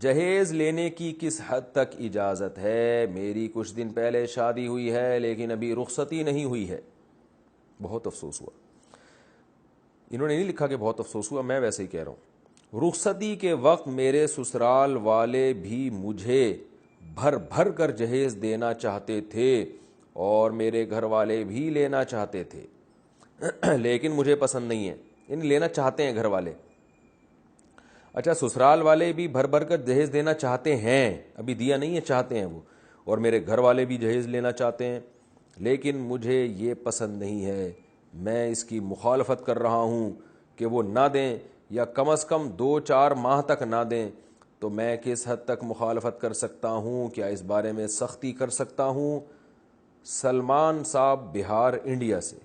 جہیز لینے کی کس حد تک اجازت ہے؟ میری کچھ دن پہلے شادی ہوئی ہے لیکن ابھی رخصتی نہیں ہوئی ہے. بہت افسوس ہوا. انہوں نے نہیں لکھا کہ بہت افسوس ہوا، میں ویسے ہی کہہ رہا ہوں. رخصتی کے وقت میرے سسرال والے بھی مجھے بھر بھر کر جہیز دینا چاہتے تھے اور میرے گھر والے بھی لینا چاہتے تھے لیکن مجھے پسند نہیں ہے. یعنی لینا چاہتے ہیں گھر والے. اچھا، سسرال والے بھی بھر بھر کر جہیز دینا چاہتے ہیں، ابھی دیا نہیں ہے، چاہتے ہیں وہ، اور میرے گھر والے بھی جہیز لینا چاہتے ہیں لیکن مجھے یہ پسند نہیں ہے. میں اس کی مخالفت کر رہا ہوں کہ وہ نہ دیں یا کم از کم 2-4 ماہ تک نہ دیں. تو میں کس حد تک مخالفت کر سکتا ہوں؟ کیا اس بارے میں سختی کر سکتا ہوں؟ سلمان صاحب، بہار، انڈیا سے.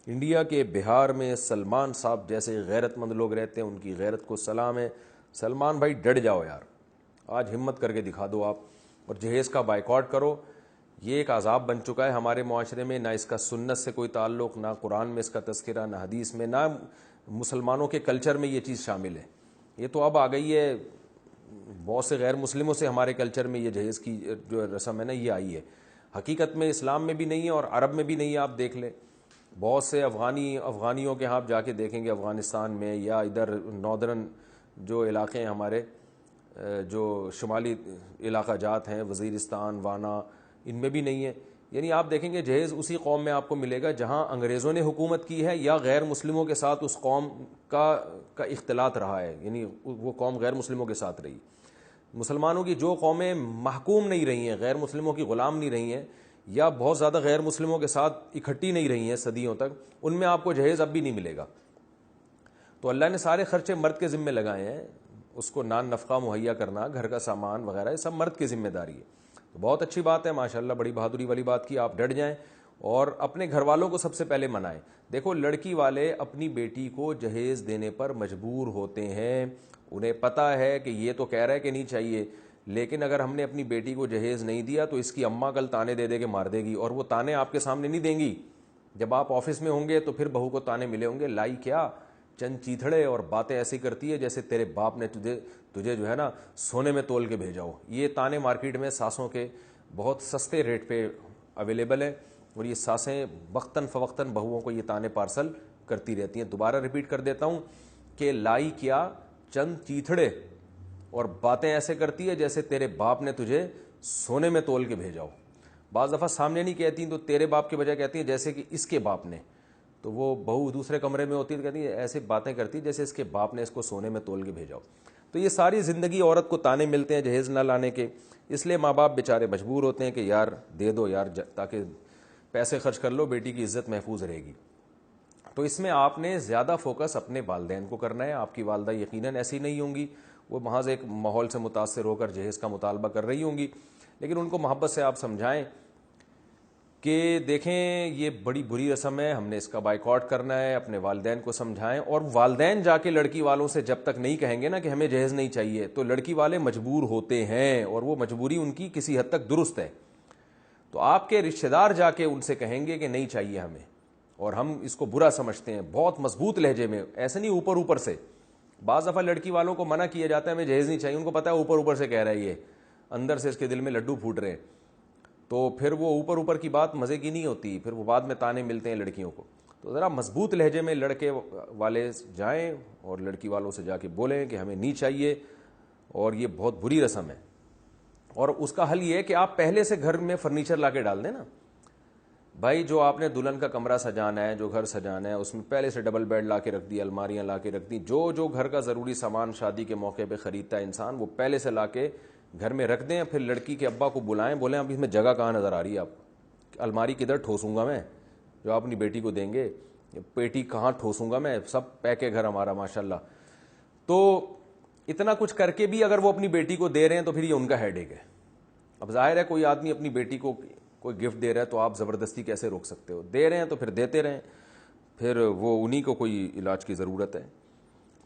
انڈیا کے بہار میں سلمان صاحب جیسے غیرت مند لوگ رہتے ہیں، ان کی غیرت کو سلام ہے. سلمان بھائی ڈٹ جاؤ یار، آج ہمت کر کے دکھا دو آپ، اور جہیز کا بائیکاٹ کرو. یہ ایک عذاب بن چکا ہے ہمارے معاشرے میں، نہ اس کا سنت سے کوئی تعلق، نہ قرآن میں اس کا تذکرہ، نہ حدیث میں، نہ مسلمانوں کے کلچر میں یہ چیز شامل ہے. یہ تو اب آ گئی ہے بہت سے غیر مسلموں سے ہمارے کلچر میں، یہ جہیز کی جو رسم ہے نا یہ آئی ہے. حقیقت میں اسلام میں بھی نہیں ہے اور عرب میں بھی نہیں ہے. آپ دیکھ لیں بہت سے افغانیوں کے ہاں آپ جا کے دیکھیں گے افغانستان میں یا ادھر ناردرن جو علاقے ہیں ہمارے، جو شمالی علاقہ جات ہیں، وزیرستان، وانا، ان میں بھی نہیں ہے. یعنی آپ دیکھیں گے جہیز اسی قوم میں آپ کو ملے گا جہاں انگریزوں نے حکومت کی ہے یا غیر مسلموں کے ساتھ اس قوم کا اختلاط رہا ہے، یعنی وہ قوم غیر مسلموں کے ساتھ رہی. مسلمانوں کی جو قومیں محکوم نہیں رہی ہیں، غیر مسلموں کی غلام نہیں رہی ہیں یا بہت زیادہ غیر مسلموں کے ساتھ اکٹھی نہیں رہی ہیں صدیوں تک، ان میں آپ کو جہیز اب بھی نہیں ملے گا. تو اللہ نے سارے خرچے مرد کے ذمہ لگائے ہیں. اس کو نان نفقہ مہیا کرنا، گھر کا سامان وغیرہ، یہ سب مرد کی ذمہ داری ہے. تو بہت اچھی بات ہے، ماشاءاللہ بڑی بہادری والی بات کی. آپ ڈٹ جائیں اور اپنے گھر والوں کو سب سے پہلے منائیں. دیکھو لڑکی والے اپنی بیٹی کو جہیز دینے پر مجبور ہوتے ہیں. انہیں پتہ ہے کہ یہ تو کہہ رہا ہے کہ نہیں چاہیے، لیکن اگر ہم نے اپنی بیٹی کو جہیز نہیں دیا تو اس کی اماں کل تانے دے دے کے مار دے گی، اور وہ تانے آپ کے سامنے نہیں دیں گی. جب آپ آفس میں ہوں گے تو پھر بہو کو تانے ملے ہوں گے، لائی کیا چند چیتھڑے اور باتیں ایسی کرتی ہے جیسے تیرے باپ نے تجھے جو ہے نا سونے میں تول کے بھیجا ہو. یہ تانے مارکیٹ میں ساسوں کے بہت سستے ریٹ پہ اویلیبل ہے، اور یہ ساسیں وقتاً فوقتاً بہوؤں کو یہ تانے پارسل کرتی رہتی ہیں. دوبارہ ریپیٹ کر دیتا ہوں کہ لائی کیا چند چیتھڑے اور باتیں ایسے کرتی ہے جیسے تیرے باپ نے تجھے سونے میں تول کے بھیجا ہو. بعض دفعہ سامنے نہیں کہتی تو تیرے باپ کے بجائے کہتی ہیں جیسے کہ اس کے باپ نے. تو وہ بہو دوسرے کمرے میں ہوتی ہے تو کہتی ہے ایسے باتیں کرتی جیسے اس کے باپ نے اس کو سونے میں تول کے بھیجا ہو. تو یہ ساری زندگی عورت کو تانے ملتے ہیں جہیز نہ لانے کے، اس لیے ماں باپ بیچارے مجبور ہوتے ہیں کہ یار دے دو یار، تاکہ پیسے خرچ کر لو، بیٹی کی عزت محفوظ رہے گی. تو اس میں آپ نے زیادہ فوکس اپنے والدین کو کرنا ہے. آپ کی والدہ یقیناً ایسی نہیں ہوں گی، وہ محض ایک ماحول سے متاثر ہو کر جہیز کا مطالبہ کر رہی ہوں گی، لیکن ان کو محبت سے آپ سمجھائیں کہ دیکھیں یہ بڑی بری رسم ہے، ہم نے اس کا بائیکاٹ کرنا ہے. اپنے والدین کو سمجھائیں، اور والدین جا کے لڑکی والوں سے جب تک نہیں کہیں گے نا کہ ہمیں جہیز نہیں چاہیے تو لڑکی والے مجبور ہوتے ہیں، اور وہ مجبوری ان کی کسی حد تک درست ہے. تو آپ کے رشتہ دار جا کے ان سے کہیں گے کہ نہیں چاہیے ہمیں، اور ہم اس کو برا سمجھتے ہیں، بہت مضبوط لہجے میں، ایسے نہیں اوپر اوپر سے. بعض دفعہ لڑکی والوں کو منع کیا جاتا ہے ہمیں جہیز نہیں چاہیے، ان کو پتہ ہے اوپر اوپر سے کہہ رہا ہے یہ، اندر سے اس کے دل میں لڈو پھوٹ رہے ہیں. تو پھر وہ اوپر اوپر کی بات مزے کی نہیں ہوتی، پھر وہ بعد میں تانے ملتے ہیں لڑکیوں کو. تو ذرا مضبوط لہجے میں لڑکے والے جائیں اور لڑکی والوں سے جا کے بولیں کہ ہمیں نہیں چاہیے اور یہ بہت بری رسم ہے. اور اس کا حل یہ ہے کہ آپ پہلے سے گھر میں فرنیچر لا کے ڈال دیں نا بھائی. جو آپ نے دلہن کا کمرہ سجانا ہے، جو گھر سجانا ہے، اس میں پہلے سے ڈبل بیڈ لا کے رکھ دی، الماریاں لا کے رکھ دی. جو گھر کا ضروری سامان شادی کے موقع پہ خریدتا ہے انسان، وہ پہلے سے لا کے گھر میں رکھ دیں. پھر لڑکی کے ابا کو بلائیں، بولیں اب اس میں جگہ کہاں نظر آ رہی ہے آپ کو، الماری کدھر ٹھوسوں گا میں جو آپ اپنی بیٹی کو دیں گے، پیٹی کہاں ٹھوسوں گا میں، سب پیک ہے گھر ہمارا ماشاءاللہ. تو اتنا کچھ کر کے بھی اگر وہ اپنی بیٹی کو دے رہے ہیں تو پھر یہ ان کا ہیڈ ایک ہے. اب ظاہر ہے کوئی آدمی اپنی بیٹی کو کوئی گفٹ دے رہا ہے تو آپ زبردستی کیسے روک سکتے ہو؟ دے رہے ہیں تو پھر دیتے رہیں، پھر وہ انہی کو کوئی علاج کی ضرورت ہے.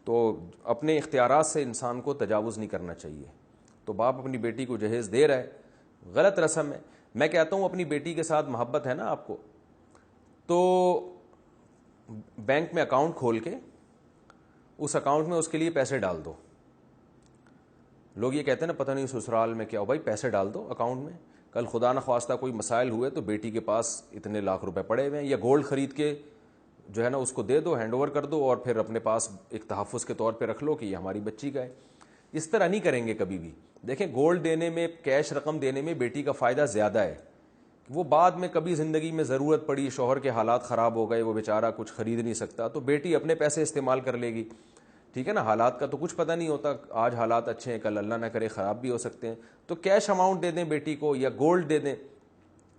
تو اپنے اختیارات سے انسان کو تجاوز نہیں کرنا چاہیے. تو باپ اپنی بیٹی کو جہیز دے رہا ہے، غلط رسم ہے. میں کہتا ہوں اپنی بیٹی کے ساتھ محبت ہے نا آپ کو، تو بینک میں اکاؤنٹ کھول کے اس اکاؤنٹ میں اس کے لیے پیسے ڈال دو. لوگ یہ کہتے ہیں نا پتہ نہیں سسرال میں کیا ہو، بھائی پیسے ڈال دو اکاؤنٹ میں، کل خدا نخواستہ کوئی مسائل ہوئے تو بیٹی کے پاس اتنے لاکھ روپے پڑے ہوئے ہیں، یا گولڈ خرید کے جو ہے نا اس کو دے دو، ہینڈ اوور کر دو، اور پھر اپنے پاس ایک تحفظ کے طور پہ رکھ لو کہ یہ ہماری بچی کا ہے۔ اس طرح نہیں کریں گے کبھی بھی۔ دیکھیں گولڈ دینے میں، کیش رقم دینے میں بیٹی کا فائدہ زیادہ ہے، وہ بعد میں کبھی زندگی میں ضرورت پڑی، شوہر کے حالات خراب ہو گئے، وہ بیچارہ کچھ خرید نہیں سکتا، تو بیٹی اپنے پیسے استعمال کر لے گی، ٹھیک ہے نا، حالات کا تو کچھ پتہ نہیں ہوتا، آج حالات اچھے ہیں کل اللہ نہ کرے خراب بھی ہو سکتے ہیں، تو کیش اماؤنٹ دے دیں بیٹی کو یا گولڈ دے دیں۔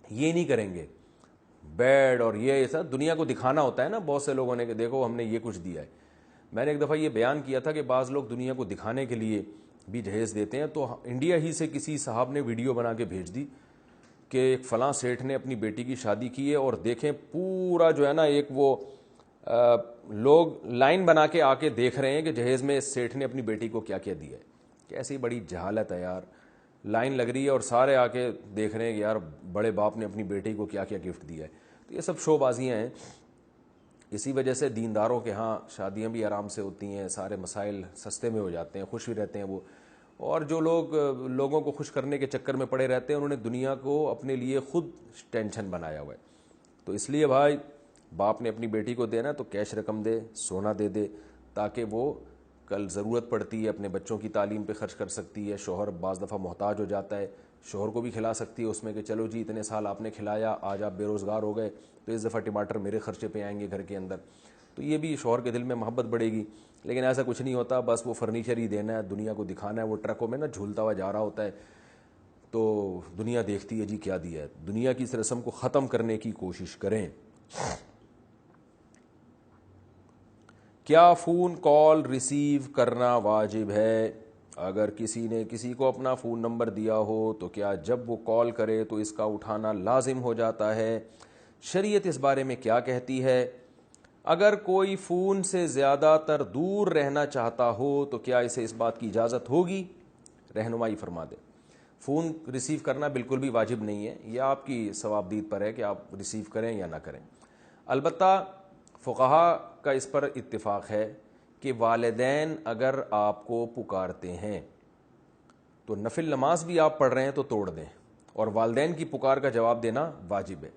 یہ نہیں کریں گے بیڈ اور یہ سب دنیا کو دکھانا ہوتا ہے نا بہت سے لوگوں نے کہ دیکھو ہم نے یہ کچھ دیا ہے۔ میں نے ایک دفعہ یہ بیان کیا تھا کہ بعض لوگ دنیا کو دکھانے کے لیے بھی جہیز دیتے ہیں، تو انڈیا ہی سے کسی صاحب نے ویڈیو بنا کے بھیج دی کہ ایک فلاں سیٹھ نے اپنی بیٹی کی شادی کی ہے، اور دیکھیں پورا جو ہے نا ایک وہ لوگ لائن بنا کے آ کے دیکھ رہے ہیں کہ جہیز میں اس سیٹھ نے اپنی بیٹی کو کیا کیا دیا ہے۔ کیسی بڑی جہالت ہے یار، لائن لگ رہی ہے اور سارے آ کے دیکھ رہے ہیں کہ یار بڑے باپ نے اپنی بیٹی کو کیا کیا گفٹ دیا ہے۔ تو یہ سب شو بازیاں ہیں، اسی وجہ سے دینداروں کے ہاں شادیاں بھی آرام سے ہوتی ہیں، سارے مسائل سستے میں ہو جاتے ہیں، خوش بھی رہتے ہیں وہ، اور جو لوگ لوگوں کو خوش کرنے کے چکر میں پڑے رہتے ہیں انہوں نے دنیا کو اپنے لیے خود ٹینشن بنایا ہوا ہے۔ تو اس لیے بھائی باپ نے اپنی بیٹی کو دینا تو کیش رقم دے، سونا دے دے، تاکہ وہ کل ضرورت پڑتی ہے اپنے بچوں کی تعلیم پہ خرچ کر سکتی ہے، شوہر بعض دفعہ محتاج ہو جاتا ہے، شوہر کو بھی کھلا سکتی ہے اس میں کہ چلو جی اتنے سال آپ نے کھلایا، آج آپ بے روزگار ہو گئے تو اس دفعہ ٹماٹر میرے خرچے پہ آئیں گے گھر کے اندر، تو یہ بھی شوہر کے دل میں محبت بڑھے گی۔ لیکن ایسا کچھ نہیں ہوتا، بس وہ فرنیچر ہی دینا ہے، دنیا کو دکھانا ہے، وہ ٹرکوں میں نا جھولتا ہوا جا رہا ہوتا ہے تو دنیا دیکھتی ہے جی کیا دیا ہے۔ دنیا کی اس رسم کو ختم کرنے کی کوشش کریں۔ کیا فون کال ریسیو کرنا واجب ہے؟ اگر کسی نے کسی کو اپنا فون نمبر دیا ہو تو کیا جب وہ کال کرے تو اس کا اٹھانا لازم ہو جاتا ہے؟ شریعت اس بارے میں کیا کہتی ہے؟ اگر کوئی فون سے زیادہ تر دور رہنا چاہتا ہو تو کیا اسے اس بات کی اجازت ہوگی؟ رہنمائی فرما دیں۔ فون ریسیو کرنا بالکل بھی واجب نہیں ہے، یہ آپ کی ثوابدید پر ہے کہ آپ ریسیو کریں یا نہ کریں۔ البتہ فقہا کا اس پر اتفاق ہے کہ والدین اگر آپ کو پکارتے ہیں تو نفل نماز بھی آپ پڑھ رہے ہیں تو توڑ دیں، اور والدین کی پکار کا جواب دینا واجب ہے۔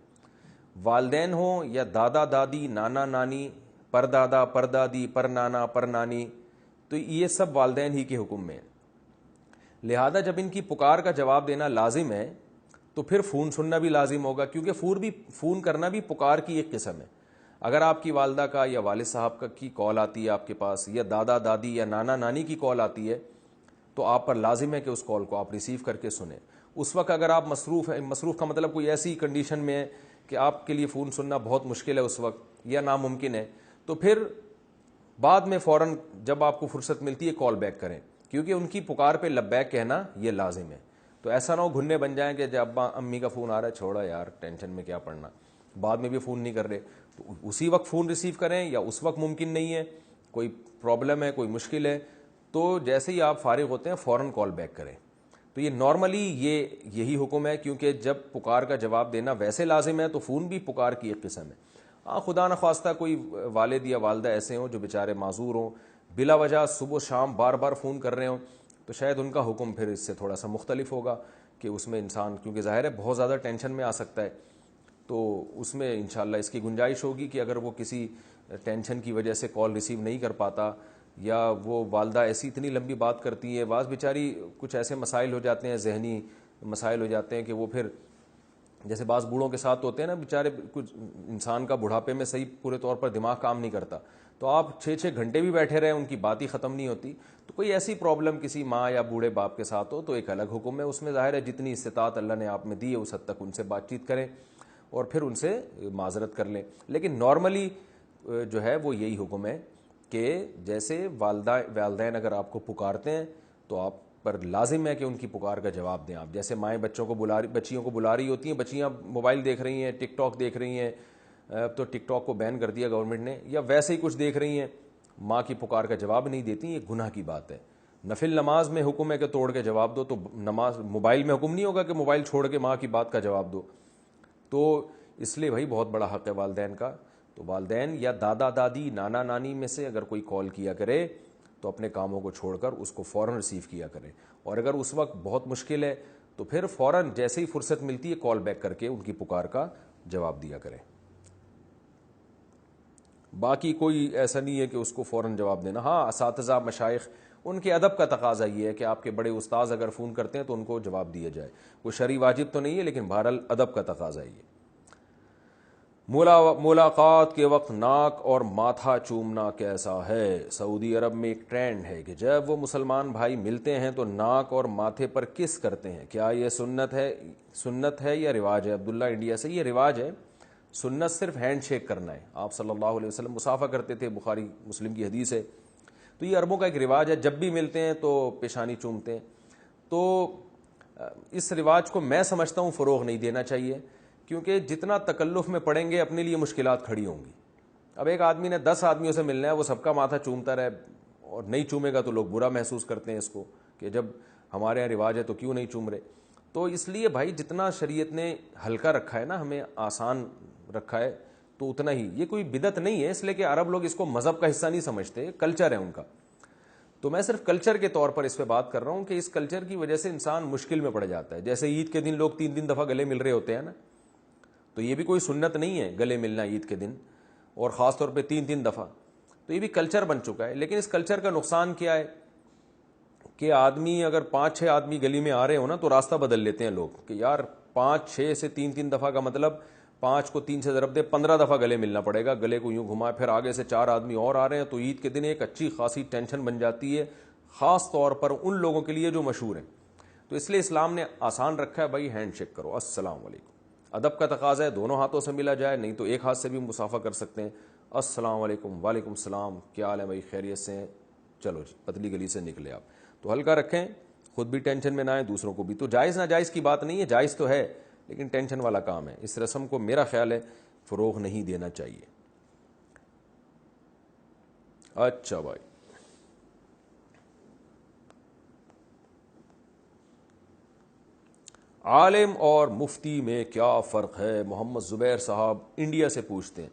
والدین ہوں یا دادا دادی، نانا نانی، پردادا پردادی، پر نانا پر نانی، تو یہ سب والدین ہی کے حکم میں ہے، لہذا جب ان کی پکار کا جواب دینا لازم ہے تو پھر فون سننا بھی لازم ہوگا، کیونکہ فون کرنا بھی پکار کی ایک قسم ہے۔ اگر آپ کی والدہ کا یا والد صاحب کا کی کال آتی ہے آپ کے پاس، یا دادا دادی یا نانا نانی کی کال آتی ہے، تو آپ پر لازم ہے کہ اس کال کو آپ ریسیو کر کے سنیں۔ اس وقت اگر آپ مصروف ہیں، مصروف کا مطلب کوئی ایسی کنڈیشن میں ہے کہ آپ کے لیے فون سننا بہت مشکل ہے اس وقت یا ناممکن ہے، تو پھر بعد میں فوراً جب آپ کو فرصت ملتی ہے کال بیک کریں، کیونکہ ان کی پکار پہ لبیک کہنا یہ لازم ہے۔ تو ایسا نہ ہو گھننے بن جائیں کہ جب ابا امی کا فون آ رہا ہے چھوڑا یار ٹینشن میں کیا پڑنا، بعد میں بھی فون نہیں کر رہے، تو اسی وقت فون ریسیو کریں، یا اس وقت ممکن نہیں ہے، کوئی پرابلم ہے، کوئی مشکل ہے، تو جیسے ہی آپ فارغ ہوتے ہیں فوراً کال بیک کریں۔ تو یہ نارملی یہی حکم ہے، کیونکہ جب پکار کا جواب دینا ویسے لازم ہے تو فون بھی پکار کی ایک قسم ہے۔ ہاں خدا نخواستہ کوئی والد یا والدہ ایسے ہوں جو بیچارے معذور ہوں، بلا وجہ صبح و شام بار بار فون کر رہے ہوں، تو شاید ان کا حکم پھر اس سے تھوڑا سا مختلف ہوگا کہ اس میں انسان کیونکہ ظاہر ہے بہت زیادہ ٹینشن میں آ سکتا ہے، تو اس میں انشاءاللہ اس کی گنجائش ہوگی کہ اگر وہ کسی ٹینشن کی وجہ سے کال ریسیو نہیں کر پاتا، یا وہ والدہ ایسی اتنی لمبی بات کرتی ہے، بعض بیچاری کچھ ایسے مسائل ہو جاتے ہیں، ذہنی مسائل ہو جاتے ہیں کہ وہ پھر جیسے بعض بوڑھوں کے ساتھ ہوتے ہیں نا بیچارے، کچھ انسان کا بڑھاپے میں صحیح پورے طور پر دماغ کام نہیں کرتا، تو آپ 6-6 گھنٹے بھی بیٹھے رہے ان کی بات ہی ختم نہیں ہوتی، تو کوئی ایسی پرابلم کسی ماں یا بوڑھے باپ کے ساتھ ہو تو ایک الگ حکم ہے، اس میں ظاہر ہے جتنی استطاعت اللہ نے آپ میں دی ہے اس حد تک ان سے بات چیت کریں اور پھر ان سے معذرت کر لیں۔ لیکن نارملی جو ہے وہ یہی حکم ہے کہ جیسے والدین اگر آپ کو پکارتے ہیں تو آپ پر لازم ہے کہ ان کی پکار کا جواب دیں آپ، جیسے مائیں بچیوں کو بلا رہی ہوتی ہیں، بچیاں موبائل دیکھ رہی ہیں، ٹک ٹاک دیکھ رہی ہیں، تو ٹک ٹاک کو بین کر دیا گورنمنٹ نے، یا ویسے ہی کچھ دیکھ رہی ہیں، ماں کی پکار کا جواب نہیں دیتی، یہ گناہ کی بات ہے۔ نفل نماز میں حکم ہے کہ توڑ کے جواب دو، تو نماز موبائل میں حکم نہیں ہوگا کہ موبائل چھوڑ کے ماں کی بات کا جواب دو، تو اس لیے بھائی بہت بڑا حق ہے والدین کا۔ تو والدین یا دادا دادی، نانا نانی میں سے اگر کوئی کال کیا کرے تو اپنے کاموں کو چھوڑ کر اس کو فوراً ریسیو کیا کریں، اور اگر اس وقت بہت مشکل ہے تو پھر فوراً جیسے ہی فرصت ملتی ہے کال بیک کر کے ان کی پکار کا جواب دیا کریں۔ باقی کوئی ایسا نہیں ہے کہ اس کو فوراً جواب دینا۔ ہاں اساتذہ مشائخ ان کے ادب کا تقاضا یہ ہے کہ آپ کے بڑے استاذ اگر فون کرتے ہیں تو ان کو جواب دیا جائے، کوئی شرعی واجب تو نہیں ہے لیکن بہرحال ادب کا تقاضا یہ۔ ملاقات کے وقت ناک اور ماتھا چومنا کیسا ہے؟ سعودی عرب میں ایک ٹرینڈ ہے کہ جب وہ مسلمان بھائی ملتے ہیں تو ناک اور ماتھے پر کس کرتے ہیں، کیا یہ سنت ہے یا رواج ہے؟ عبداللہ انڈیا سے، یہ رواج ہے، سنت صرف ہینڈ شیک کرنا ہے۔ آپ صلی اللہ علیہ وسلم مصافحہ کرتے تھے، بخاری مسلم کی حدیث ہے، تو یہ عربوں کا ایک رواج ہے، جب بھی ملتے ہیں تو پیشانی چومتے ہیں۔ تو اس رواج کو میں سمجھتا ہوں فروغ نہیں دینا چاہیے، کیونکہ جتنا تکلف میں پڑیں گے اپنے لیے مشکلات کھڑی ہوں گی۔ اب ایک آدمی نے 10 آدمیوں سے ملنا ہے، وہ سب کا ماتھا چومتا رہے اور نہیں چومے گا تو لوگ برا محسوس کرتے ہیں اس کو کہ جب ہمارے یہاں رواج ہے تو کیوں نہیں چوم رہے۔ تو اس لیے بھائی جتنا شریعت نے ہلکا رکھا ہے نا، ہمیں آسان رکھا ہے، تو اتنا ہی، یہ کوئی بدعت نہیں ہے، اس لیے کہ عرب لوگ اس کو مذہب کا حصہ نہیں سمجھتے، کلچر ہے ان کا۔ تو میں صرف کلچر کے طور پر اس پہ بات کر رہا ہوں کہ اس کلچر کی وجہ سے انسان مشکل میں پڑ جاتا ہے۔ جیسے عید کے دن لوگ 3 دفعہ گلے مل رہے ہوتے ہیں نا، تو یہ بھی کوئی سنت نہیں ہے گلے ملنا عید کے دن، اور خاص طور پہ 3 دفعہ، تو یہ بھی کلچر بن چکا ہے۔ لیکن اس کلچر کا نقصان کیا ہے کہ آدمی اگر 5-6 آدمی گلی میں آ رہے ہو نا تو راستہ بدل لیتے ہیں لوگ کہ یار 5-6 سے 3 دفعہ کا مطلب 5 کو 3 سے ضرب دے 15 دفعہ گلے ملنا پڑے گا، گلے کو یوں گھما، پھر آگے سے 4 آدمی اور آ رہے ہیں، تو عید کے دن ایک اچھی خاصی ٹینشن بن جاتی ہے، خاص طور پر ان لوگوں کے لیے جو مشہور ہیں۔ تو اس لیے اسلام نے آسان رکھا ہے، بھائی ہینڈ شیک کرو، السلام علیکم، ادب کا تقاضا ہے دونوں ہاتھوں سے ملا جائے، نہیں تو ایک ہاتھ سے بھی مصافحہ کر سکتے ہیں، السلام علیکم، وعلیکم السلام، کیا حال ہے بھائی، خیریت سے ہیں، چلو جی پتلی گلی سے نکلے آپ۔ تو ہلکا رکھیں، خود بھی ٹینشن میں نہ آئیں، دوسروں کو بھی۔ تو جائز ناجائز کی بات نہیں ہے، جائز تو ہے لیکن ٹینشن والا کام ہے، اس رسم کو میرا خیال ہے فروغ نہیں دینا چاہیے۔ اچھا بھائی، عالم اور مفتی میں کیا فرق ہے؟ محمد زبیر صاحب انڈیا سے پوچھتے ہیں۔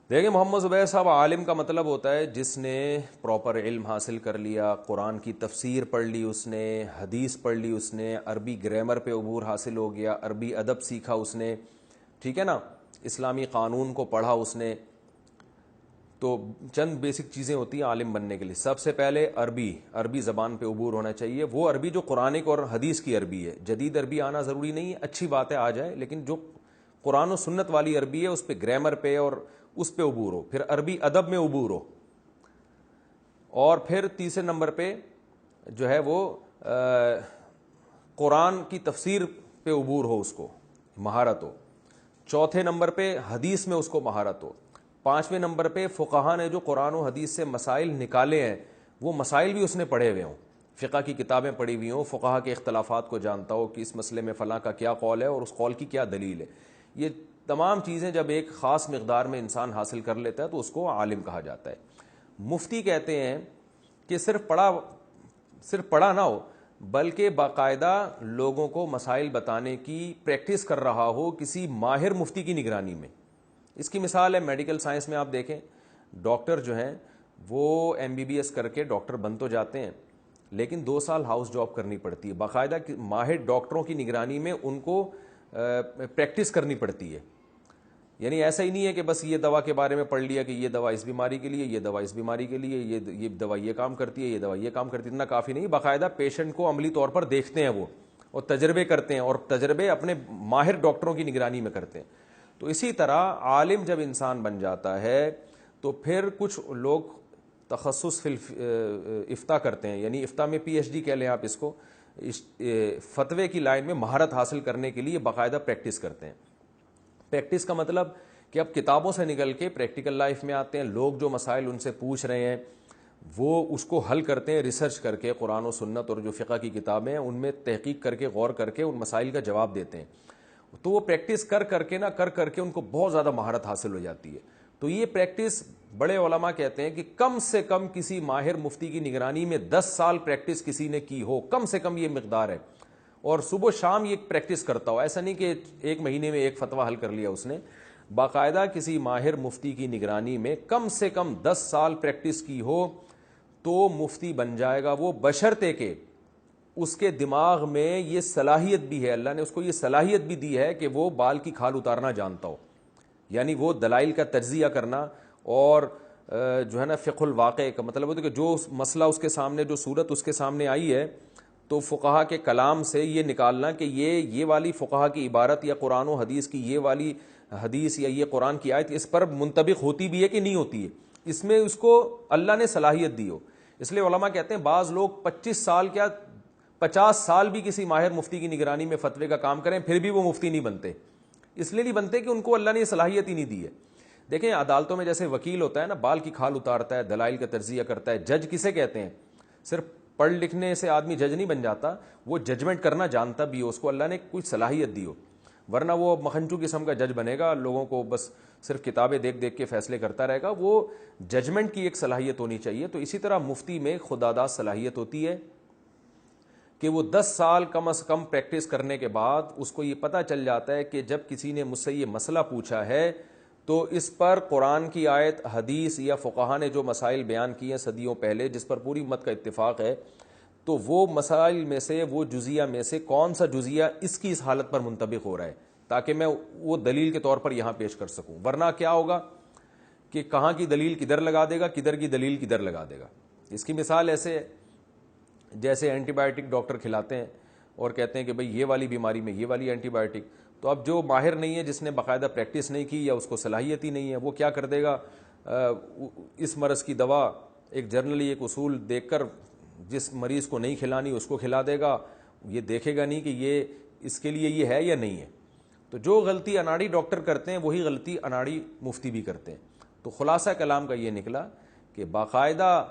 دیکھیں محمد زبیر صاحب، عالم کا مطلب ہوتا ہے جس نے پراپر علم حاصل کر لیا، قرآن کی تفسیر پڑھ لی اس نے، حدیث پڑھ لی اس نے، عربی گرامر پہ عبور حاصل ہو گیا، عربی ادب سیکھا اس نے، ٹھیک ہے نا، اسلامی قانون کو پڑھا اس نے۔ تو چند بیسک چیزیں ہوتی ہیں عالم بننے کے لیے۔ سب سے پہلے عربی زبان پہ عبور ہونا چاہیے، وہ عربی جو قرآنک اور حدیث کی عربی ہے۔ جدید عربی آنا ضروری نہیں ہے، اچھی بات ہے آ جائے، لیکن جو قرآن و سنت والی عربی ہے اس پہ گرامر پہ اور اس پہ عبور ہو۔ پھر عربی ادب میں عبور ہو، اور پھر تیسرے نمبر پہ جو ہے وہ قرآن کی تفسیر پہ عبور ہو، اس کو مہارت ہو۔ چوتھے نمبر پہ حدیث میں اس کو مہارت ہو۔ پانچویں نمبر پہ فقہا نے جو قرآن و حدیث سے مسائل نکالے ہیں وہ مسائل بھی اس نے پڑھے ہوئے ہوں، فقہ کی کتابیں پڑھی ہوئی ہوں، فقہا کے اختلافات کو جانتا ہو کہ اس مسئلے میں فلاں کا کیا قول ہے اور اس قول کی کیا دلیل ہے۔ یہ تمام چیزیں جب ایک خاص مقدار میں انسان حاصل کر لیتا ہے تو اس کو عالم کہا جاتا ہے۔ مفتی کہتے ہیں کہ صرف پڑھا نہ ہو بلکہ باقاعدہ لوگوں کو مسائل بتانے کی پریکٹس کر رہا ہو کسی ماہر مفتی کی نگرانی میں۔ اس کی مثال ہے میڈیکل سائنس میں، آپ دیکھیں ڈاکٹر جو ہیں وہ MBBS کر کے ڈاکٹر بن تو جاتے ہیں لیکن 2 سال ہاؤس جاب کرنی پڑتی ہے، باقاعدہ ماہر ڈاکٹروں کی نگرانی میں ان کو پریکٹس کرنی پڑتی ہے۔ یعنی ایسا ہی نہیں ہے کہ بس یہ دوا کے بارے میں پڑھ لیا کہ یہ دوا اس بیماری کے لیے، یہ دوا اس بیماری کے لیے، یہ دوا یہ کام کرتی ہے، یہ دوا یہ کام کرتی ہے، اتنا کافی نہیں، باقاعدہ پیشنٹ کو عملی طور پر دیکھتے ہیں وہ، اور تجربے کرتے ہیں، اور تجربے اپنے ماہر ڈاکٹروں کی نگرانی میں کرتے ہیں۔ تو اسی طرح عالم جب انسان بن جاتا ہے تو پھر کچھ لوگ تخصص فی افتاء کرتے ہیں، یعنی افتاء میں PhD کہہ لیں آپ اس کو، فتوے کی لائن میں مہارت حاصل کرنے کے لیے باقاعدہ پریکٹس کرتے ہیں۔ پریکٹس کا مطلب کہ اب کتابوں سے نکل کے پریکٹیکل لائف میں آتے ہیں، لوگ جو مسائل ان سے پوچھ رہے ہیں وہ اس کو حل کرتے ہیں، ریسرچ کر کے قرآن و سنت اور جو فقہ کی کتابیں ہیں ان میں تحقیق کر کے غور کر کے ان مسائل کا جواب دیتے ہیں۔ تو وہ پریکٹس کر کے ان کو بہت زیادہ مہارت حاصل ہو جاتی ہے۔ تو یہ پریکٹس بڑے علماء کہتے ہیں کہ کم سے کم کسی ماہر مفتی کی نگرانی میں 10 سال پریکٹس کسی نے کی ہو، کم سے کم یہ مقدار ہے، اور صبح و شام یہ پریکٹس کرتا ہو۔ ایسا نہیں کہ 1 مہینے میں ایک فتویٰ حل کر لیا اس نے، باقاعدہ کسی ماہر مفتی کی نگرانی میں کم سے کم 10 سال پریکٹس کی ہو تو مفتی بن جائے گا وہ، بشرطے کہ اس کے دماغ میں یہ صلاحیت بھی ہے، اللہ نے اس کو یہ صلاحیت بھی دی ہے کہ وہ بال کی کھال اتارنا جانتا ہو، یعنی وہ دلائل کا تجزیہ کرنا اور جو ہے نا فقہ الواقع کا مطلب ہوتا ہے کہ جو مسئلہ اس کے سامنے، جو صورت اس کے سامنے آئی ہے، تو فقہا کے کلام سے یہ نکالنا کہ یہ والی فقہا کی عبارت یا قرآن و حدیث کی یہ والی حدیث یا یہ قرآن کی آیت اس پر منطبق ہوتی بھی ہے کہ نہیں ہوتی ہے، اس میں اس کو اللہ نے صلاحیت دی ہو۔ اس لیے علماء کہتے ہیں بعض لوگ 25 سال کیا 50 سال بھی کسی ماہر مفتی کی نگرانی میں فتوے کا کام کریں پھر بھی وہ مفتی نہیں بنتے، اس لیے نہیں بنتے کہ ان کو اللہ نے یہ صلاحیت ہی نہیں دی ہے۔ دیکھیں عدالتوں میں جیسے وکیل ہوتا ہے نا، بال کی کھال اتارتا ہے، دلائل کا تجزیہ کرتا ہے، جج کسے کہتے ہیں؟ صرف پڑھ لکھنے سے آدمی جج نہیں بن جاتا، وہ ججمنٹ کرنا جانتا بھی ہو، اس کو اللہ نے کوئی صلاحیت دی ہو، ورنہ وہ مکھنچو قسم کا جج بنے گا، لوگوں کو بس صرف کتابیں دیکھ دیکھ کے فیصلے کرتا رہے گا۔ وہ ججمنٹ کی ایک صلاحیت ہونی چاہیے۔ تو اسی طرح مفتی میں خداداد صلاحیت ہوتی ہے کہ وہ 10 سال کم از کم پریکٹس کرنے کے بعد اس کو یہ پتہ چل جاتا ہے کہ جب کسی نے مجھ سے یہ مسئلہ پوچھا ہے تو اس پر قرآن کی آیت، حدیث یا فقہا نے جو مسائل بیان کیے ہیں صدیوں پہلے، جس پر پوری امت کا اتفاق ہے، تو وہ مسائل میں سے، وہ جزیہ میں سے کون سا جزیہ اس کی اس حالت پر منطبق ہو رہا ہے، تاکہ میں وہ دلیل کے طور پر یہاں پیش کر سکوں۔ ورنہ کیا ہوگا کہ کہاں کی دلیل کدھر لگا دے گا، کدھر کی دلیل کدھر لگا دے گا۔ اس کی مثال ایسے جیسے اینٹی بائیوٹک ڈاکٹر کھلاتے ہیں اور کہتے ہیں کہ بھئی یہ والی بیماری میں یہ والی اینٹی بائیوٹک، تو اب جو ماہر نہیں ہے، جس نے باقاعدہ پریکٹس نہیں کی یا اس کو صلاحیت ہی نہیں ہے، وہ کیا کر دے گا، اس مرض کی دوا ایک جرنلی ایک اصول دیکھ کر جس مریض کو نہیں کھلانی اس کو کھلا دے گا، یہ دیکھے گا نہیں کہ یہ اس کے لیے یہ ہے یا نہیں ہے۔ تو جو غلطی اناڑی ڈاکٹر کرتے ہیں وہی غلطی اناڑی مفتی بھی کرتے ہیں۔ تو خلاصہ کلام کا یہ نکلا کہ باقاعدہ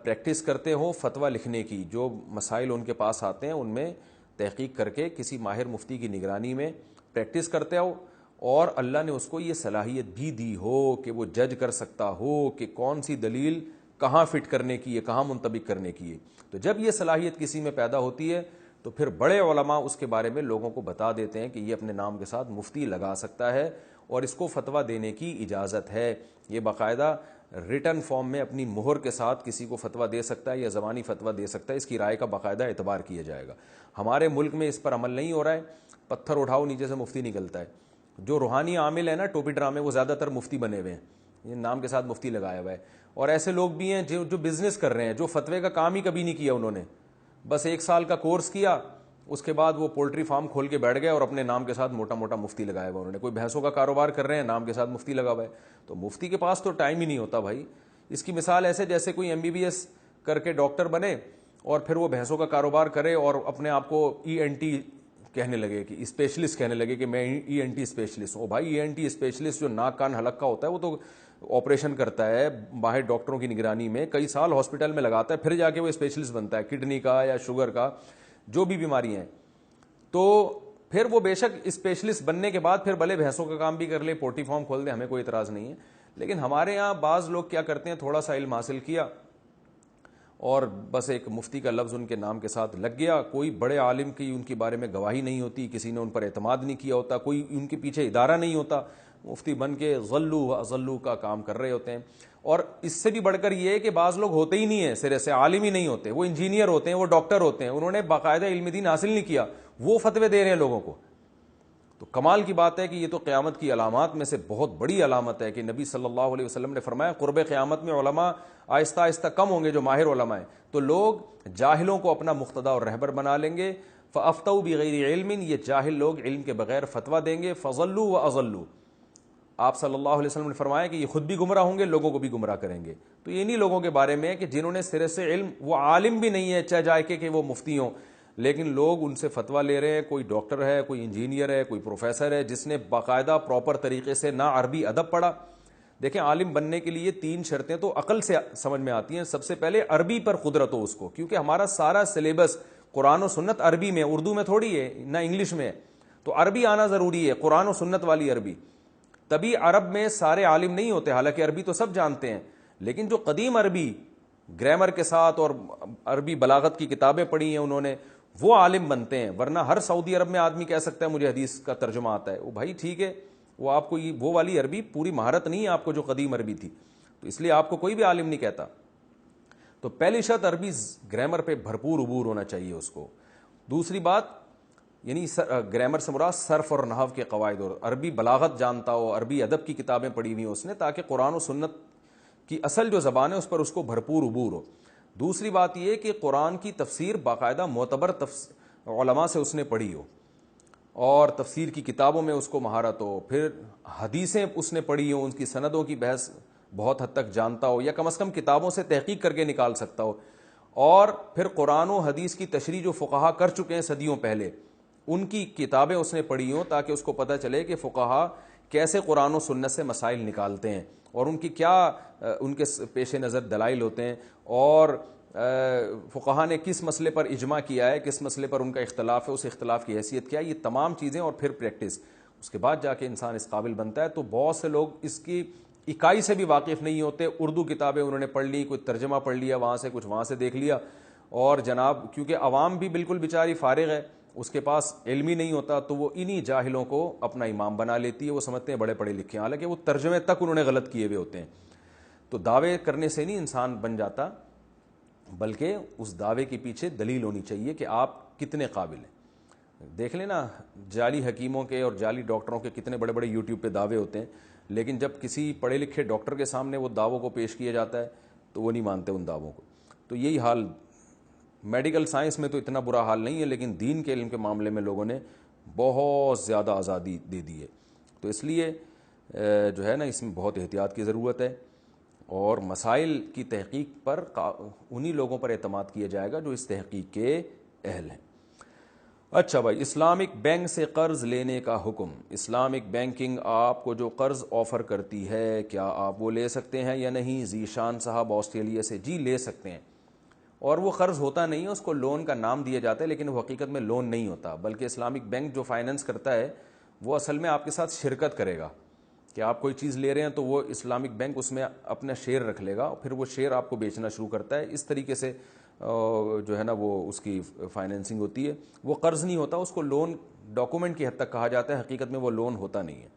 پریکٹس کرتے ہوں فتویٰ لکھنے کی، جو مسائل ان کے پاس آتے ہیں ان میں تحقیق کر کے کسی ماہر مفتی کی نگرانی میں پریکٹس کرتے ہو، اور اللہ نے اس کو یہ صلاحیت بھی دی ہو کہ وہ جج کر سکتا ہو کہ کون سی دلیل کہاں فٹ کرنے کی ہے، کہاں منطبق کرنے کی ہے۔ تو جب یہ صلاحیت کسی میں پیدا ہوتی ہے تو پھر بڑے علماء اس کے بارے میں لوگوں کو بتا دیتے ہیں کہ یہ اپنے نام کے ساتھ مفتی لگا سکتا ہے اور اس کو فتویٰ دینے کی اجازت ہے۔ یہ باقاعدہ ریٹن فارم میں اپنی مہر کے ساتھ کسی کو فتویٰ دے سکتا ہے یا زبانی فتویٰ دے سکتا ہے، اس کی رائے کا باقاعدہ اعتبار کیا جائے گا۔ ہمارے ملک میں اس پر عمل نہیں ہو رہا ہے، پتھر اٹھاؤ نیچے سے مفتی نکلتا ہے۔ جو روحانی عامل ہے نا ٹوپی ڈرامے، وہ زیادہ تر مفتی بنے ہوئے ہیں، یہ نام کے ساتھ مفتی لگایا ہوا ہے۔ اور ایسے لوگ بھی ہیں جو بزنس کر رہے ہیں، جو فتوے کا کام ہی کبھی نہیں کیا، انہوں نے بس 1 سال کا کورس کیا، اس کے بعد وہ پولٹری فارم کھول کے بیٹھ گئے اور اپنے نام کے ساتھ موٹا موٹا مفتی لگایا ہوا، انہوں نے کوئی بھینسوں کا کاروبار کر رہے ہیں، نام کے ساتھ مفتی لگا ہوا ہے۔ تو مفتی کے پاس تو ٹائم ہی نہیں ہوتا بھائی۔ اس کی مثال ایسے جیسے کوئی MBBS کر کے ڈاکٹر بنے اور پھر وہ بھینسوں کا کاروبار کرے اور اپنے آپ کو ENT کہنے لگے، کہ اسپیشلسٹ کہنے لگے کہ میں ENT اسپیشلسٹ ہوں۔ بھائی ENT اسپیشلسٹ جو ناک کان حلق کا ہوتا ہے وہ تو آپریشن کرتا ہے باہر ڈاکٹروں کی نگرانی میں، کئی سال ہاسپٹل میں لگاتا ہے، پھر جا کے وہ اسپیشلسٹ بنتا ہے، کڈنی کا یا شوگر کا، جو بھی بیماریاں ہیں۔ تو پھر وہ بے شک اسپیشلسٹ بننے کے بعد پھر بھلے بھینسوں کا کام بھی کر لے، پولٹری فارم کھول دے، ہمیں کوئی اعتراض نہیں ہے۔ لیکن ہمارے یہاں بعض لوگ کیا کرتے ہیں، تھوڑا سا علم حاصل کیا اور بس ایک مفتی کا لفظ ان کے نام کے ساتھ لگ گیا، کوئی بڑے عالم کی ان کے بارے میں گواہی نہیں ہوتی، کسی نے ان پر اعتماد نہیں کیا ہوتا، کوئی ان کے پیچھے ادارہ نہیں ہوتا، مفتی بن کے غلو اضلو کا کام کر رہے ہوتے ہیں۔ اور اس سے بھی بڑھ کر یہ ہے کہ بعض لوگ ہوتے ہی نہیں ہیں، سرے سے عالم ہی نہیں ہوتے، وہ انجینئر ہوتے ہیں، وہ ڈاکٹر ہوتے ہیں، انہوں نے باقاعدہ علم دین حاصل نہیں کیا، وہ فتوے دے رہے ہیں لوگوں کو۔ تو کمال کی بات ہے کہ یہ تو قیامت کی علامات میں سے بہت بڑی علامت ہے کہ نبی صلی اللہ علیہ وسلم نے فرمایا قرب قیامت میں علماء آہستہ آہستہ کم ہوں گے، جو ماہر علماء ہیں، تو لوگ جاہلوں کو اپنا مقتدا اور رہبر بنا لیں گے۔ فافتوا بغیر علم، یہ جاہل لوگ علم کے بغیر فتویٰ دیں گے، فضلوا واضلوا۔ آپ صلی اللہ علیہ وسلم نے فرمایا کہ یہ خود بھی گمراہ ہوں گے، لوگوں کو بھی گمراہ کریں گے۔ تو یہ انہی لوگوں کے بارے میں ہے کہ جنہوں نے سرے سے علم، وہ عالم بھی نہیں ہے چاہے جائے کہ وہ مفتی ہوں، لیکن لوگ ان سے فتویٰ لے رہے ہیں۔ کوئی ڈاکٹر ہے، کوئی انجینئر ہے، کوئی پروفیسر ہے جس نے باقاعدہ پراپر طریقے سے نہ عربی ادب پڑھا۔ دیکھیں عالم بننے کے لیے 3 شرطیں تو عقل سے سمجھ میں آتی ہیں۔ سب سے پہلے عربی پر قدرت ہو اس کو، کیونکہ ہمارا سارا سلیبس قرآن و سنت عربی میں، اردو میں تھوڑی ہے، نہ انگلش میں ہے، تو عربی آنا ضروری ہے، قرآن و سنت والی عربی۔ تبھی عرب میں سارے عالم نہیں ہوتے، حالانکہ عربی تو سب جانتے ہیں، لیکن جو قدیم عربی گرامر کے ساتھ اور عربی بلاغت کی کتابیں پڑھی ہیں انہوں نے، وہ عالم بنتے ہیں۔ ورنہ ہر سعودی عرب میں آدمی کہہ سکتا ہے مجھے حدیث کا ترجمہ آتا ہے، وہ بھائی ٹھیک ہے، وہ آپ کو وہ والی عربی پوری مہارت نہیں ہے آپ کو جو قدیم عربی تھی، تو اس لیے آپ کو کوئی بھی عالم نہیں کہتا۔ تو پہلی شرط عربی گرامر پہ بھرپور عبور ہونا چاہیے اس کو. دوسری بات یعنی گرامر سے مراد صرف اور نحو کے قواعد، اور عربی بلاغت جانتا ہو، عربی ادب کی کتابیں پڑھی ہوئی ہیں اس نے، تاکہ قرآن و سنت کی اصل جو زبان ہے اس پر اس کو بھرپور عبور ہو. دوسری بات یہ کہ قرآن کی تفسیر باقاعدہ معتبر علماء سے اس نے پڑھی ہو اور تفسیر کی کتابوں میں اس کو مہارت ہو. پھر حدیثیں اس نے پڑھی ہوں، ان کی سندوں کی بحث بہت حد تک جانتا ہو، یا کم از کم کتابوں سے تحقیق کر کے نکال سکتا ہو. اور پھر قرآن و حدیث کی تشریح جو فقہا کر چکے ہیں صدیوں پہلے، ان کی کتابیں اس نے پڑھی ہوں، تاکہ اس کو پتہ چلے کہ فقہا کیسے قرآن و سنت سے مسائل نکالتے ہیں اور ان کی کیا ان کے پیش نظر دلائل ہوتے ہیں، اور فقہا نے کس مسئلے پر اجماع کیا ہے، کس مسئلے پر ان کا اختلاف ہے، اس اختلاف کی حیثیت کیا ہے. یہ تمام چیزیں اور پھر پریکٹس، اس کے بعد جا کے انسان اس قابل بنتا ہے. تو بہت سے لوگ اس کی اکائی سے بھی واقف نہیں ہوتے. اردو کتابیں انہوں نے پڑھ لی، کوئی ترجمہ پڑھ لیا وہاں سے، کچھ وہاں سے دیکھ لیا، اور جناب کیونکہ عوام بھی بالکل بیچاری فارغ ہے، اس کے پاس علم ہی نہیں ہوتا، تو وہ انہی جاہلوں کو اپنا امام بنا لیتی ہے. وہ سمجھتے ہیں بڑے پڑھے لکھے ہیں، حالانکہ وہ ترجمے تک انہوں نے غلط کیے ہوئے ہوتے ہیں. تو دعوے کرنے سے نہیں انسان بن جاتا، بلکہ اس دعوے کے پیچھے دلیل ہونی چاہیے کہ آپ کتنے قابل ہیں. دیکھ لینا جعلی حکیموں کے اور جعلی ڈاکٹروں کے کتنے بڑے بڑے یوٹیوب پہ دعوے ہوتے ہیں، لیکن جب کسی پڑھے لکھے ڈاکٹر کے سامنے وہ دعووں کو پیش کیا جاتا ہے تو وہ نہیں مانتے ان دعووں کو. تو یہی حال میڈیکل سائنس میں تو اتنا برا حال نہیں ہے، لیکن دین کے علم کے معاملے میں لوگوں نے بہت زیادہ آزادی دے دی ہے. تو اس لیے جو ہے نا اس میں بہت احتیاط کی ضرورت ہے، اور مسائل کی تحقیق پر انہی لوگوں پر اعتماد کیا جائے گا جو اس تحقیق کے اہل ہیں. اچھا بھائی، اسلامک بینک سے قرض لینے کا حکم. اسلامک بینکنگ آپ کو جو قرض آفر کرتی ہے، کیا آپ وہ لے سکتے ہیں یا نہیں؟ ذیشان صاحب آسٹریلیا سے. جی لے سکتے ہیں، اور وہ قرض ہوتا نہیں ہے، اس کو لون کا نام دیا جاتا ہے، لیکن وہ حقیقت میں لون نہیں ہوتا، بلکہ اسلامک بینک جو فائننس کرتا ہے وہ اصل میں آپ کے ساتھ شرکت کرے گا کہ آپ کوئی چیز لے رہے ہیں تو وہ اسلامک بینک اس میں اپنا شیئر رکھ لے گا، پھر وہ شیئر آپ کو بیچنا شروع کرتا ہے. اس طریقے سے جو ہے نا وہ اس کی فائنینسنگ ہوتی ہے. وہ قرض نہیں ہوتا، اس کو لون ڈاکومنٹ کی حد تک کہا جاتا ہے، حقیقت میں وہ لون ہوتا نہیں ہے.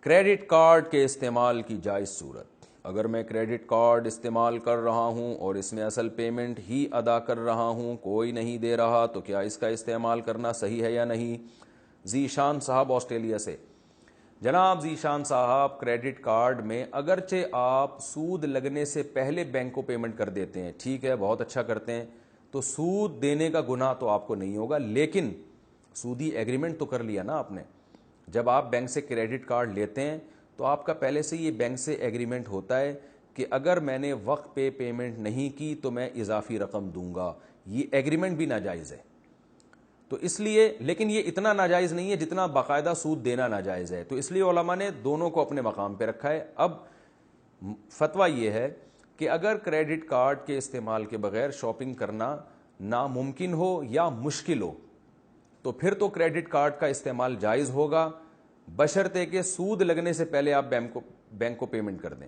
کریڈٹ کارڈ کے استعمال کی جائز صورت. اگر میں کریڈٹ کارڈ استعمال کر رہا ہوں اور اس میں اصل پیمنٹ ہی ادا کر رہا ہوں، کوئی نہیں دے رہا، تو کیا اس کا استعمال کرنا صحیح ہے یا نہیں؟ ذیشان صاحب آسٹریلیا سے. جناب ذیشان صاحب، کریڈٹ کارڈ میں اگرچہ آپ سود لگنے سے پہلے بینک کو پیمنٹ کر دیتے ہیں، ٹھیک ہے، بہت اچھا کرتے ہیں، تو سود دینے کا گناہ تو آپ کو نہیں ہوگا، لیکن سودی ایگریمنٹ تو کر لیا نا آپ نے. جب آپ بینک سے کریڈٹ کارڈ لیتے ہیں تو آپ کا پہلے سے یہ بینک سے ایگریمنٹ ہوتا ہے کہ اگر میں نے وقت پہ پیمنٹ نہیں کی تو میں اضافی رقم دوں گا. یہ ایگریمنٹ بھی ناجائز ہے. تو اس لیے، لیکن یہ اتنا ناجائز نہیں ہے جتنا باقاعدہ سود دینا ناجائز ہے. تو اس لیے علماء نے دونوں کو اپنے مقام پہ رکھا ہے. اب فتویٰ یہ ہے کہ اگر کریڈٹ کارڈ کے استعمال کے بغیر شاپنگ کرنا ناممکن ہو یا مشکل ہو تو پھر تو کریڈٹ کارڈ کا استعمال جائز ہوگا، بشرطے کہ سود لگنے سے پہلے آپ بینک کو پیمنٹ کر دیں.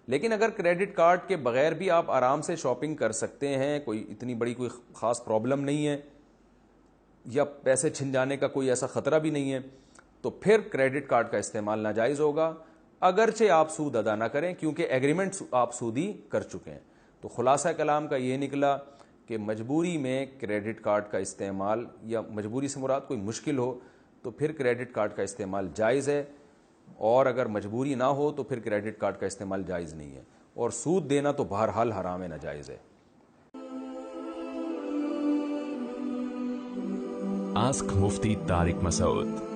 لیکن اگر کریڈٹ کارڈ کے بغیر بھی آپ آرام سے شاپنگ کر سکتے ہیں، کوئی اتنی بڑی کوئی خاص پرابلم نہیں ہے، یا پیسے چھن جانے کا کوئی ایسا خطرہ بھی نہیں ہے، تو پھر کریڈٹ کارڈ کا استعمال ناجائز ہوگا، اگرچہ آپ سود ادا نہ کریں، کیونکہ ایگریمنٹ آپ سودی کر چکے ہیں. تو خلاصہ کلام کا یہ نکلا کہ مجبوری میں کریڈٹ کارڈ کا استعمال، یا مجبوری سے مراد کوئی مشکل ہو تو پھر کریڈٹ کارڈ کا استعمال جائز ہے، اور اگر مجبوری نہ ہو تو پھر کریڈٹ کارڈ کا استعمال جائز نہیں ہے. اور سود دینا تو بہرحال حرام ہے، ناجائز ہے. Ask Mufti Tariq Masoud.